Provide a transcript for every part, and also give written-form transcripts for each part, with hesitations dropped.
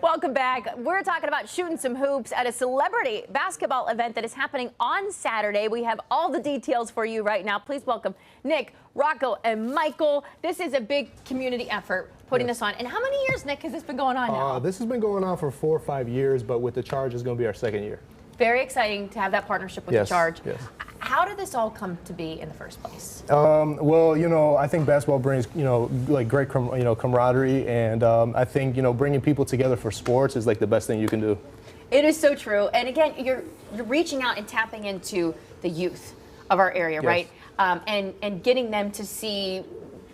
Welcome back. We're talking about shooting some hoops at a celebrity basketball event that is happening on Saturday. We have all the details for you right now. Please welcome Nick, Rocco, and Michael. This is a big community effort putting this on. And how many years, Nick, has this been going on now? This has been going on for 4 or 5 years, but with the Charge, it's going to be our 2nd year. Very exciting to have that partnership with the Charge. Yes. How did this all come to be in the first place? Well, I think basketball brings, like great, camaraderie, and I think, bringing people together for sports is like the best thing you can do. It is so true. And again, you're reaching out and tapping into the youth of our area, right? And getting them to see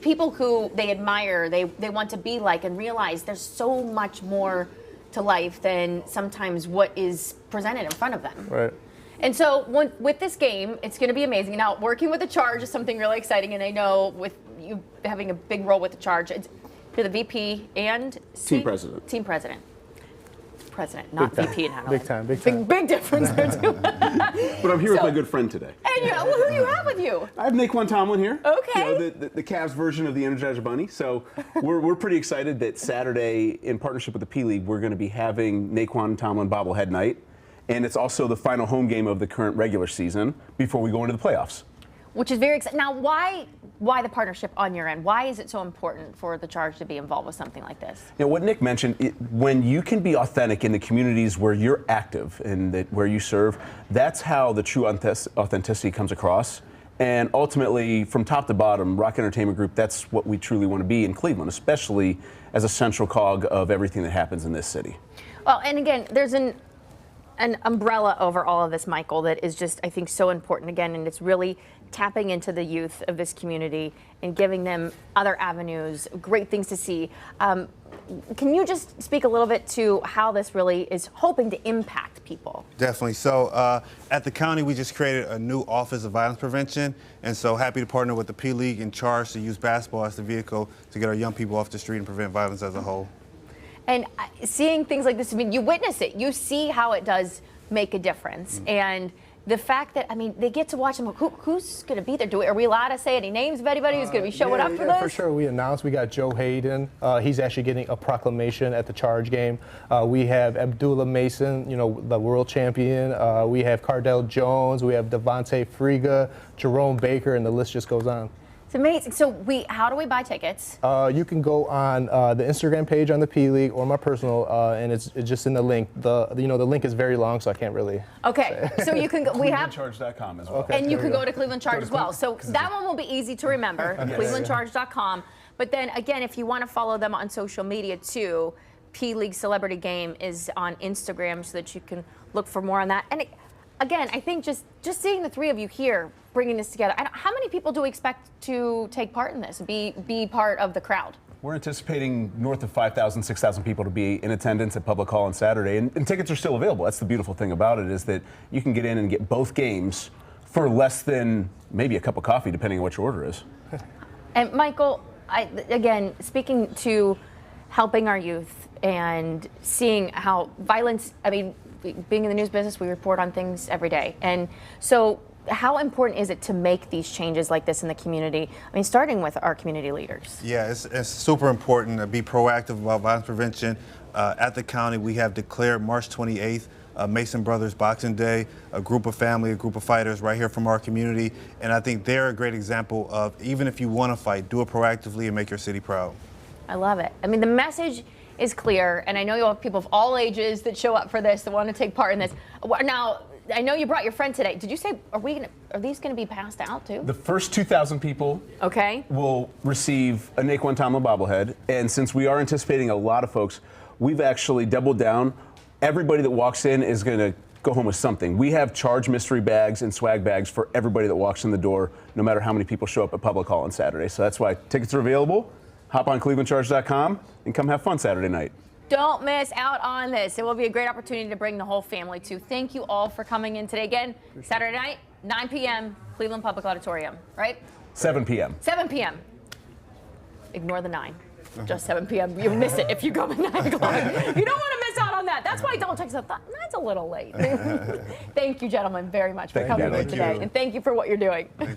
people who they admire, they want to be like, and realize there's so much more to life than sometimes what is presented in front of them. Right. And so with this game, it's going to be amazing. Now, working with the Charge is something really exciting, and I know with you having a big role with the Charge, you're the VP and Team President. Team President. President, not VP in Honolulu. Big time. Big difference there, too. But I'm here with my good friend today. And who do you have with you? I have Nae'Qwan Tomlin here. Okay. The Cavs version of the Energizer Bunny. So we're pretty excited that Saturday, in partnership with the P League, we're going to be having Nae'Qwan Tomlin bobblehead night. And it's also the final home game of the current regular season before we go into the playoffs. Which is very exciting. Now, why the partnership on your end? Why is it so important for the Charge to be involved with something like this? What Nick mentioned, when you can be authentic in the communities where you're active and where you serve, that's how the true authenticity comes across. And ultimately, from top to bottom, Rock Entertainment Group, that's what we truly want to be in Cleveland, especially as a central cog of everything that happens in this city. Well, and again, there's an umbrella over all of this, Michael, that is just, I think, so important again, and it's really tapping into the youth of this community and giving them other avenues, great things to see. Can you just speak a little bit to how this really is hoping to impact people? Definitely. So at the county, we just created a new Office of Violence Prevention, and so happy to partner with the P League in Charge to use basketball as the vehicle to get our young people off the street and prevent violence as a whole. And seeing things like this, I mean, you witness it. You see how it does make a difference. And the fact that, I mean, they get to watch them. Who's going to be there? Are we allowed to say any names of anybody who's going to be showing up for this? For sure. We announced we got Joe Hayden. He's actually getting a proclamation at the Charge game. We have Abdullah Mason, the world champion. We have Cardell Jones. We have Devontae Friga, Jerome Baker, and the list just goes on. It's amazing. So how do we buy tickets? You can go on the Instagram page on the P League or my personal, and it's just in the link. The link is very long, so I can't really. Okay, so you can go. We have ClevelandCharge.com as well. Okay, and you can go to Cleveland Charge as well. So that one will be easy to remember. ClevelandCharge.com. But then again, if you want to follow them on social media too, P League Celebrity Game is on Instagram, so that you can look for more on that. And again, I think just seeing the three of you here bringing this together. How many people do we expect to take part in this, be part of the crowd? We're anticipating north of 5,000, 6,000 people to be in attendance at Public Hall on Saturday, and tickets are still available. That's the beautiful thing about it, is that you can get in and get both games for less than maybe a cup of coffee, depending on what your order is. And Michael, again, speaking to helping our youth and seeing how violence, I mean, being in the news business, we report on things every day. And so how important is it to make these changes like this in the community? I mean, starting with our community leaders. Yeah, it's super important to be proactive about violence prevention. At the county, we have declared March 28th Mason Brothers Boxing Day, a group of family, a group of fighters right here from our community. And I think they're a great example of, even if you want to fight, do it proactively and make your city proud. I love it. I mean, the message is clear, and I know you'll have people of all ages that show up for this, that want to take part in this. Now, I know you brought your friend today. Did you say, are these going to be passed out too? The first 2,000 people will receive a Nae'Qwan Tomlin bobblehead, and since we are anticipating a lot of folks, we've actually doubled down. Everybody that walks in is going to go home with something. We have Charge mystery bags and swag bags for everybody that walks in the door, no matter how many people show up at Public Hall on Saturday. So that's why tickets are available. Hop on ClevelandCharge.com and come have fun Saturday night. Don't miss out on this. It will be a great opportunity to bring the whole family to. Thank you all for coming in today. Again, Saturday night, 9 p.m., Cleveland Public Auditorium, right? 7 p.m. 7 p.m. Ignore the 9. Just 7 p.m. You'll miss it if you go at 9 o'clock. You don't want to miss out on that. That's why I don't text up. That's a little late. Thank you, gentlemen, very much for coming here today. And thank you for what you're doing. Thank you.